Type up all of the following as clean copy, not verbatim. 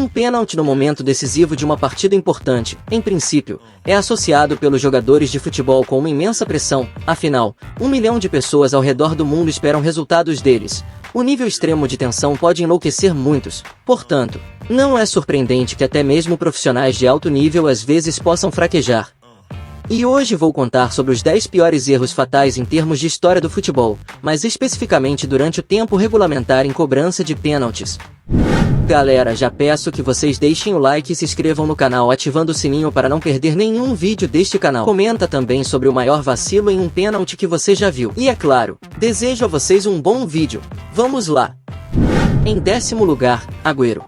Um pênalti no momento decisivo de uma partida importante, em princípio, é associado pelos jogadores de futebol com uma imensa pressão, afinal, 1 milhão de pessoas ao redor do mundo esperam resultados deles. O nível extremo de tensão pode enlouquecer muitos, portanto, não é surpreendente que até mesmo profissionais de alto nível às vezes possam fraquejar. E hoje vou contar sobre os 10 piores erros fatais em termos de história do futebol, mas especificamente durante o tempo regulamentar em cobrança de pênaltis. Galera, já peço que vocês deixem o like e se inscrevam no canal ativando o sininho para não perder nenhum vídeo deste canal. Comenta também sobre o maior vacilo em um pênalti que você já viu. E é claro, desejo a vocês um bom vídeo. Vamos lá! Em 10º lugar, Agüero.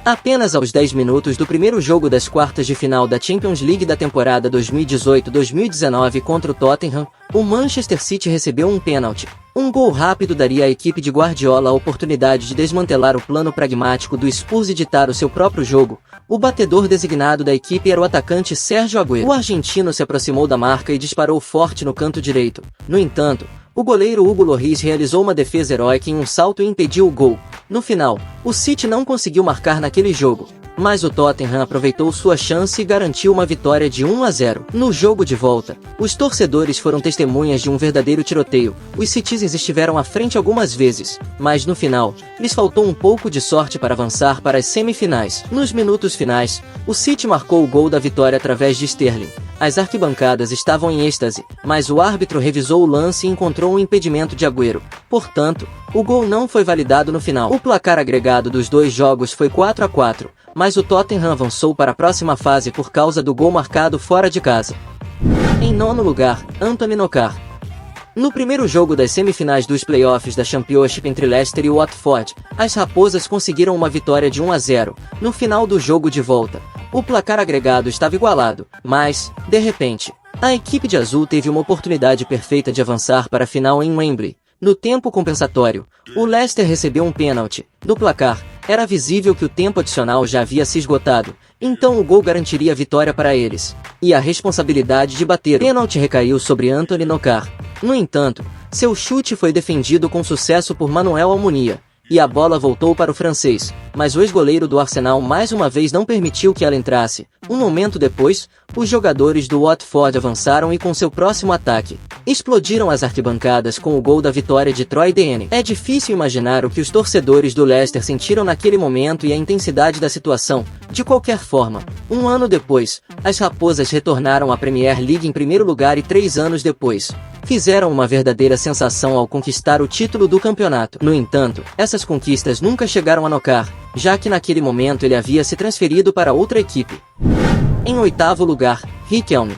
Apenas aos 10 minutos do primeiro jogo das quartas de final da Champions League da temporada 2018-2019 contra o Tottenham, o Manchester City recebeu um pênalti. Um gol rápido daria à equipe de Guardiola a oportunidade de desmantelar o plano pragmático do Spurs e ditar o seu próprio jogo. O batedor designado da equipe era o atacante Sérgio Agüero. O argentino se aproximou da marca e disparou forte no canto direito. No entanto, o goleiro Hugo Lloris realizou uma defesa heróica em um salto e impediu o gol. No final, o City não conseguiu marcar naquele jogo, mas o Tottenham aproveitou sua chance e garantiu uma vitória de 1-0. No jogo de volta, os torcedores foram testemunhas de um verdadeiro tiroteio. Os Citizens estiveram à frente algumas vezes, mas no final, lhes faltou um pouco de sorte para avançar para as semifinais. Nos minutos finais, o City marcou o gol da vitória através de Sterling. As arquibancadas estavam em êxtase, mas o árbitro revisou o lance e encontrou um impedimento de Agüero. Portanto, o gol não foi validado no final. O placar agregado dos dois jogos foi 4-4, mas o Tottenham avançou para a próxima fase por causa do gol marcado fora de casa. Em 9º lugar, Anthony Knockaert. No primeiro jogo das semifinais dos playoffs da Championship entre Leicester e Watford, as Raposas conseguiram uma vitória de 1-0. No final do jogo de volta, o placar agregado estava igualado, mas, de repente, a equipe de azul teve uma oportunidade perfeita de avançar para a final em Wembley. No tempo compensatório, o Leicester recebeu um pênalti. No placar, era visível que o tempo adicional já havia se esgotado, então o gol garantiria a vitória para eles. E a responsabilidade de bater o pênalti recaiu sobre Anthony Knockaert. No entanto, seu chute foi defendido com sucesso por Manuel Almunia, e a bola voltou para o francês, mas o ex-goleiro do Arsenal mais uma vez não permitiu que ela entrasse. Um momento depois, os jogadores do Watford avançaram e com seu próximo ataque, explodiram as arquibancadas com o gol da vitória de Troy Deeney. É difícil imaginar o que os torcedores do Leicester sentiram naquele momento e a intensidade da situação. De qualquer forma, um ano depois, as Raposas retornaram à Premier League em primeiro lugar e 3 anos depois, fizeram uma verdadeira sensação ao conquistar o título do campeonato. No entanto, essas conquistas nunca chegaram a Knockaert, já que naquele momento ele havia se transferido para outra equipe. Em 8º lugar, Riquelme.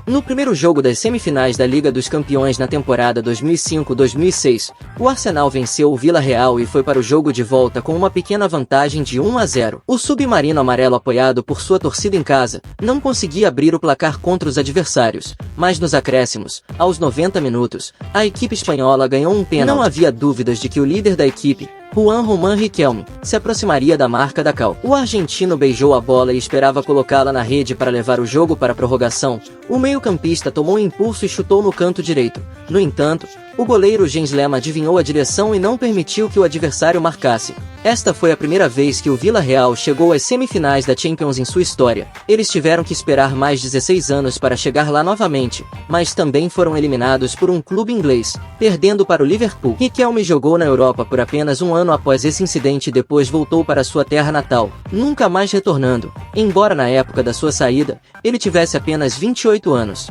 No primeiro jogo das semifinais da Liga dos Campeões na temporada 2005-2006, o Arsenal venceu o Villarreal e foi para o jogo de volta com uma pequena vantagem de 1-0. O submarino amarelo, apoiado por sua torcida em casa, não conseguia abrir o placar contra os adversários, mas nos acréscimos, aos 90 minutos, a equipe espanhola ganhou um pênalti. Não havia dúvidas de que o líder da equipe, Juan Román Riquelme, se aproximaria da marca da cal. O argentino beijou a bola e esperava colocá-la na rede para levar o jogo para a prorrogação. O meio-campista tomou um impulso e chutou no canto direito. No entanto, o goleiro Jens Lehmann adivinhou a direção e não permitiu que o adversário marcasse. Esta foi a primeira vez que o Villarreal chegou às semifinais da Champions em sua história. Eles tiveram que esperar mais 16 anos para chegar lá novamente, mas também foram eliminados por um clube inglês, perdendo para o Liverpool. Riquelme jogou na Europa por apenas um ano após esse incidente e depois voltou para sua terra natal, nunca mais retornando, embora na época da sua saída, ele tivesse apenas 28 anos.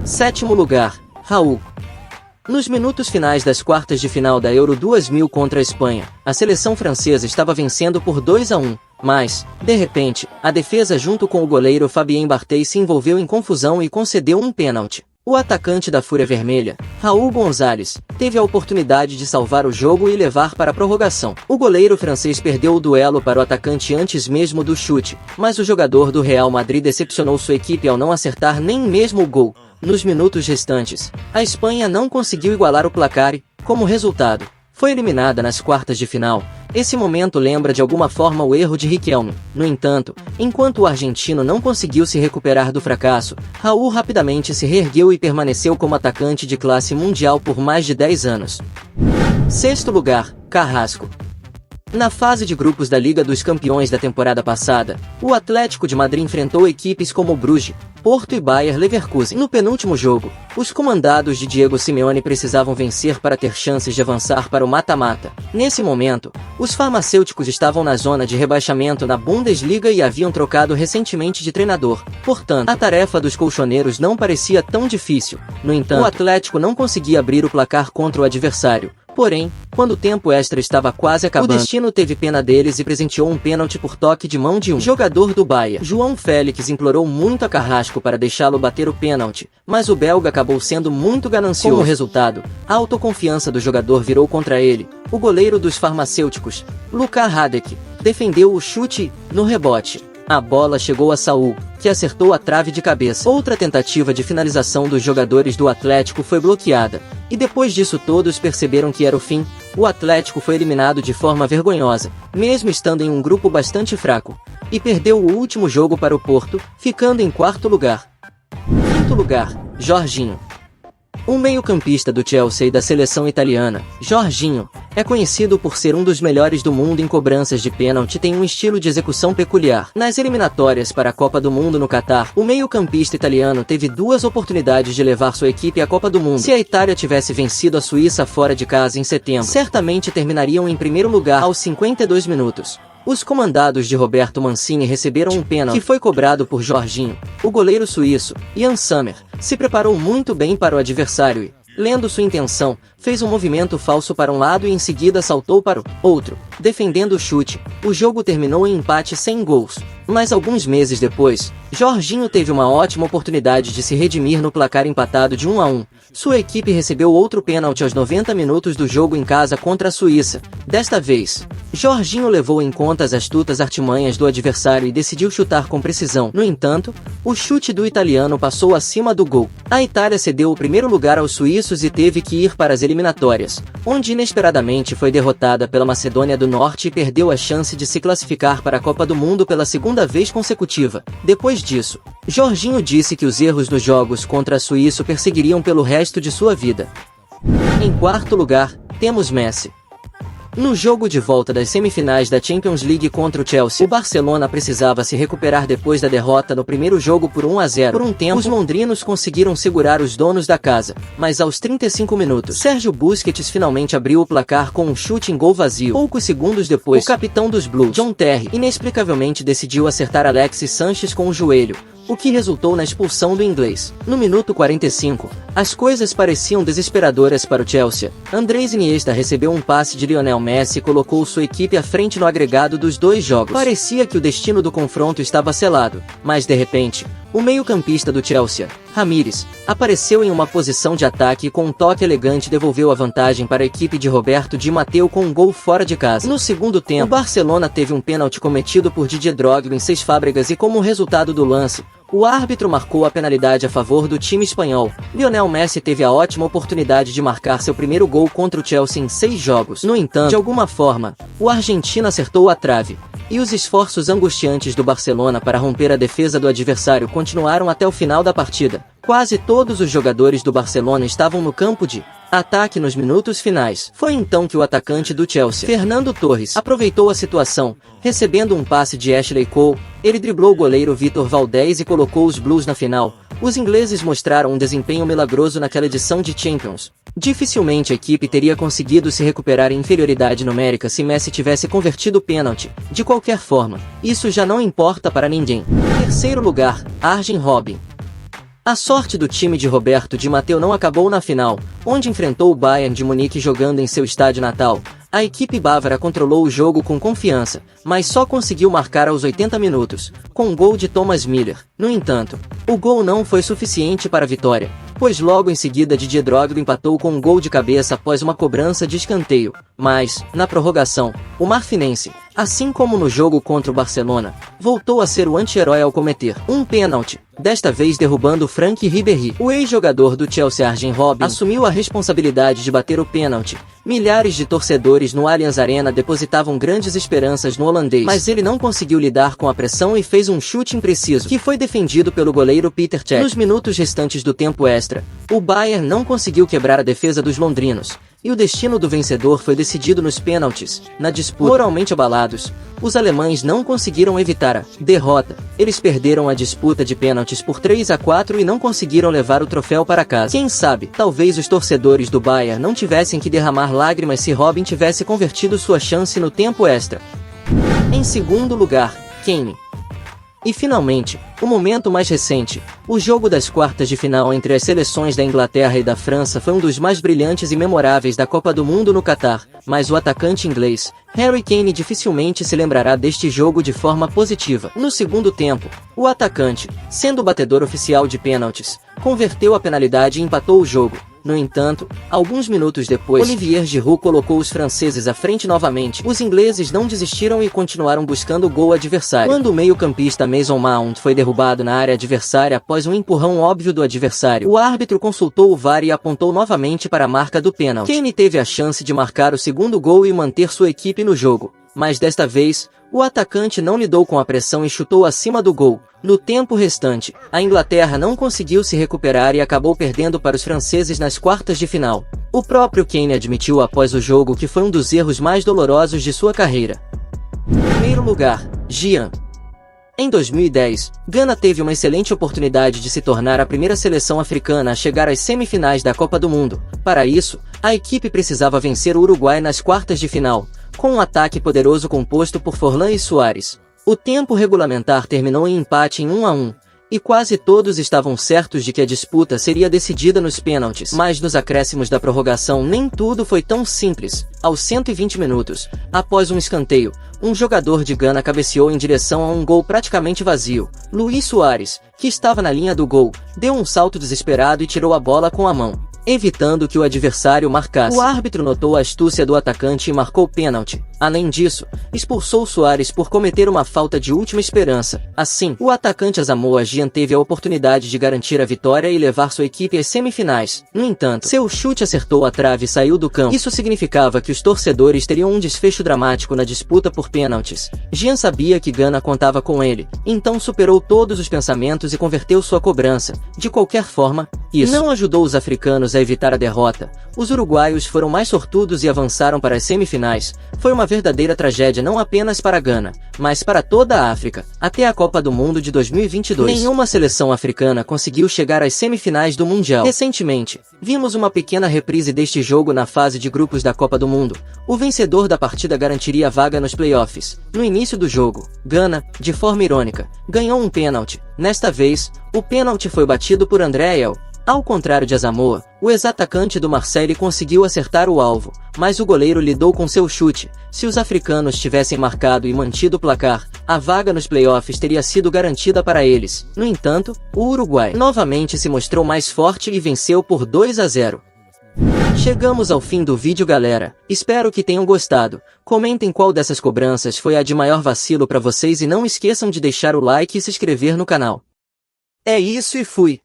7º lugar, Raul. Nos minutos finais das quartas de final da Euro 2000 contra a Espanha, a seleção francesa estava vencendo por 2-1, mas, de repente, a defesa junto com o goleiro Fabien Barthez se envolveu em confusão e concedeu um pênalti. O atacante da Fúria Vermelha, Raul González, teve a oportunidade de salvar o jogo e levar para a prorrogação. O goleiro francês perdeu o duelo para o atacante antes mesmo do chute, mas o jogador do Real Madrid decepcionou sua equipe ao não acertar nem mesmo o gol. Nos minutos restantes, a Espanha não conseguiu igualar o placar e, como resultado, foi eliminada nas quartas de final. Esse momento lembra de alguma forma o erro de Riquelme. No entanto, enquanto o argentino não conseguiu se recuperar do fracasso, Raul rapidamente se reergueu e permaneceu como atacante de classe mundial por mais de 10 anos. 6º lugar, Carrasco. Na fase de grupos da Liga dos Campeões da temporada passada, o Atlético de Madrid enfrentou equipes como Bruges, Porto e Bayer Leverkusen. No penúltimo jogo, os comandados de Diego Simeone precisavam vencer para ter chances de avançar para o mata-mata. Nesse momento, os farmacêuticos estavam na zona de rebaixamento na Bundesliga e haviam trocado recentemente de treinador. Portanto, a tarefa dos colchoneiros não parecia tão difícil. No entanto, o Atlético não conseguia abrir o placar contra o adversário. Porém, quando o tempo extra estava quase acabando, o destino teve pena deles e presenteou um pênalti por toque de mão de um jogador do Bayer. João Félix implorou muito a Carrasco para deixá-lo bater o pênalti, mas o belga acabou sendo muito ganancioso. Como resultado, a autoconfiança do jogador virou contra ele. O goleiro dos farmacêuticos, Luka Hradek, defendeu o chute no rebote. A bola chegou a Saul, que acertou a trave de cabeça. Outra tentativa de finalização dos jogadores do Atlético foi bloqueada, e depois disso todos perceberam que era o fim. O Atlético foi eliminado de forma vergonhosa, mesmo estando em um grupo bastante fraco, e perdeu o último jogo para o Porto, ficando em quarto lugar. Quinto lugar, Jorginho. O meio-campista do Chelsea e da seleção italiana, Jorginho, é conhecido por ser um dos melhores do mundo em cobranças de pênalti e tem um estilo de execução peculiar. Nas eliminatórias para a Copa do Mundo no Catar, o meio-campista italiano teve duas oportunidades de levar sua equipe à Copa do Mundo. Se a Itália tivesse vencido a Suíça fora de casa em setembro, certamente terminariam em primeiro lugar aos 52 minutos. Os comandados de Roberto Mancini receberam um pênalti que foi cobrado por Jorginho. O goleiro suíço, Jan Sommer, se preparou muito bem para o adversário e, lendo sua intenção, fez um movimento falso para um lado e em seguida saltou para o outro, defendendo o chute. O jogo terminou em empate sem gols. Mas alguns meses depois, Jorginho teve uma ótima oportunidade de se redimir no placar empatado de 1-1. Sua equipe recebeu outro pênalti aos 90 minutos do jogo em casa contra a Suíça. Desta vez, Jorginho levou em conta as astutas artimanhas do adversário e decidiu chutar com precisão. No entanto, o chute do italiano passou acima do gol. A Itália cedeu o primeiro lugar aos suíços e teve que ir para as eliminatórias, onde inesperadamente foi derrotada pela Macedônia do Norte e perdeu a chance de se classificar para a Copa do Mundo pela segunda vez consecutiva. Depois disso, Jorginho disse que os erros nos jogos contra a Suíça o perseguiriam pelo resto de sua vida. Em quarto lugar, temos Messi. No jogo de volta das semifinais da Champions League contra o Chelsea, o Barcelona precisava se recuperar depois da derrota no primeiro jogo por 1-0. Por um tempo, os londrinos conseguiram segurar os donos da casa, mas aos 35 minutos, Sérgio Busquets finalmente abriu o placar com um chute em gol vazio. Poucos segundos depois, o capitão dos Blues, John Terry, inexplicavelmente decidiu acertar Alexis Sanchez com o joelho, o que resultou na expulsão do inglês. No minuto 45, as coisas pareciam desesperadoras para o Chelsea. Andrés Iniesta recebeu um passe de Lionel Messi e colocou sua equipe à frente no agregado dos dois jogos. Parecia que o destino do confronto estava selado, mas de repente, o meio-campista do Chelsea, Ramírez, apareceu em uma posição de ataque e com um toque elegante devolveu a vantagem para a equipe de Roberto Di Matteo com um gol fora de casa. No segundo tempo, o Barcelona teve um pênalti cometido por Didier Drogba em 6 Fábregas e como resultado do lance, o árbitro marcou a penalidade a favor do time espanhol. Lionel Messi teve a ótima oportunidade de marcar seu primeiro gol contra o Chelsea em 6 jogos. No entanto, de alguma forma, o argentino acertou a trave. E os esforços angustiantes do Barcelona para romper a defesa do adversário continuaram até o final da partida. Quase todos os jogadores do Barcelona estavam no campo de ataque nos minutos finais. Foi então que o atacante do Chelsea, Fernando Torres, aproveitou a situação, recebendo um passe de Ashley Cole. Ele driblou o goleiro Vitor Valdez e colocou os Blues na final. Os ingleses mostraram um desempenho milagroso naquela edição de Champions. Dificilmente a equipe teria conseguido se recuperar em inferioridade numérica se Messi tivesse convertido o pênalti. De qualquer forma, isso já não importa para ninguém. Terceiro lugar, Arjen Robben. A sorte do time de Roberto Di Matteo não acabou na final, onde enfrentou o Bayern de Munique jogando em seu estádio natal. A equipe bávara controlou o jogo com confiança, mas só conseguiu marcar aos 80 minutos, com um gol de Thomas Müller. No entanto, o gol não foi suficiente para a vitória, pois logo em seguida Didier Drogba empatou com um gol de cabeça após uma cobrança de escanteio. Mas, na prorrogação, o marfinense, assim como no jogo contra o Barcelona, voltou a ser o anti-herói ao cometer um pênalti, desta vez derrubando Franck Ribéry. O ex-jogador do Chelsea Arjen Robben assumiu a responsabilidade de bater o pênalti. Milhares de torcedores no Allianz Arena depositavam grandes esperanças no holandês, mas ele não conseguiu lidar com a pressão e fez um chute impreciso, que foi defendido pelo goleiro Peter Cech. Nos minutos restantes do tempo extra, o Bayern não conseguiu quebrar a defesa dos londrinos, e o destino do vencedor foi decidido nos pênaltis. Na disputa, moralmente abalados, os alemães não conseguiram evitar a derrota. Eles perderam a disputa de pênaltis por 3-4 e não conseguiram levar o troféu para casa. Quem sabe, talvez os torcedores do Bayern não tivessem que derramar lágrimas se Robin tivesse convertido sua chance no tempo extra. Em segundo lugar, Kane. E finalmente, o momento mais recente, o jogo das quartas de final entre as seleções da Inglaterra e da França foi um dos mais brilhantes e memoráveis da Copa do Mundo no Catar, mas o atacante inglês, Harry Kane, dificilmente se lembrará deste jogo de forma positiva. No segundo tempo, o atacante, sendo o batedor oficial de pênaltis, converteu a penalidade e empatou o jogo. No entanto, alguns minutos depois, Olivier Giroud colocou os franceses à frente novamente. Os ingleses não desistiram e continuaram buscando o gol adversário. Quando o meio-campista Mason Mount foi derrubado na área adversária após um empurrão óbvio do adversário, o árbitro consultou o VAR e apontou novamente para a marca do pênalti. Kane teve a chance de marcar o segundo gol e manter sua equipe no jogo, mas desta vez, o atacante não lidou com a pressão e chutou acima do gol. No tempo restante, a Inglaterra não conseguiu se recuperar e acabou perdendo para os franceses nas quartas de final. O próprio Kane admitiu após o jogo que foi um dos erros mais dolorosos de sua carreira. Primeiro lugar, Gian. Em 2010, Gana teve uma excelente oportunidade de se tornar a primeira seleção africana a chegar às semifinais da Copa do Mundo. Para isso, a equipe precisava vencer o Uruguai nas quartas de final, com um ataque poderoso composto por Forlan e Soares. O tempo regulamentar terminou em empate em 1-1, e quase todos estavam certos de que a disputa seria decidida nos pênaltis. Mas nos acréscimos da prorrogação nem tudo foi tão simples. Aos 120 minutos, após um escanteio, um jogador de Gana cabeceou em direção a um gol praticamente vazio. Luís Soares, que estava na linha do gol, deu um salto desesperado e tirou a bola com a mão, evitando que o adversário marcasse. O árbitro notou a astúcia do atacante e marcou pênalti. Além disso, expulsou Soares por cometer uma falta de última esperança. Assim, o atacante Asamoah Gyan teve a oportunidade de garantir a vitória e levar sua equipe às semifinais. No entanto, seu chute acertou a trave e saiu do campo. Isso significava que os torcedores teriam um desfecho dramático na disputa por pênaltis. Gyan sabia que Gana contava com ele, então superou todos os pensamentos e converteu sua cobrança. De qualquer forma, isso não ajudou os africanos a evitar a derrota. Os uruguaios foram mais sortudos e avançaram para as semifinais. Foi uma verdadeira tragédia não apenas para Gana, mas para toda a África. Até a Copa do Mundo de 2022, nenhuma seleção africana conseguiu chegar às semifinais do Mundial. Recentemente, vimos uma pequena reprise deste jogo na fase de grupos da Copa do Mundo. O vencedor da partida garantiria a vaga nos playoffs. No início do jogo, Gana, de forma irônica, ganhou um pênalti. Nesta vez, o pênalti foi batido por André El. Ao contrário de Asamoah, o ex-atacante do Marseille conseguiu acertar o alvo, mas o goleiro lidou com seu chute. Se os africanos tivessem marcado e mantido o placar, a vaga nos playoffs teria sido garantida para eles. No entanto, o Uruguai novamente se mostrou mais forte e venceu por 2-0. Chegamos ao fim do vídeo, galera. Espero que tenham gostado. Comentem qual dessas cobranças foi a de maior vacilo para vocês e não esqueçam de deixar o like e se inscrever no canal. É isso e fui!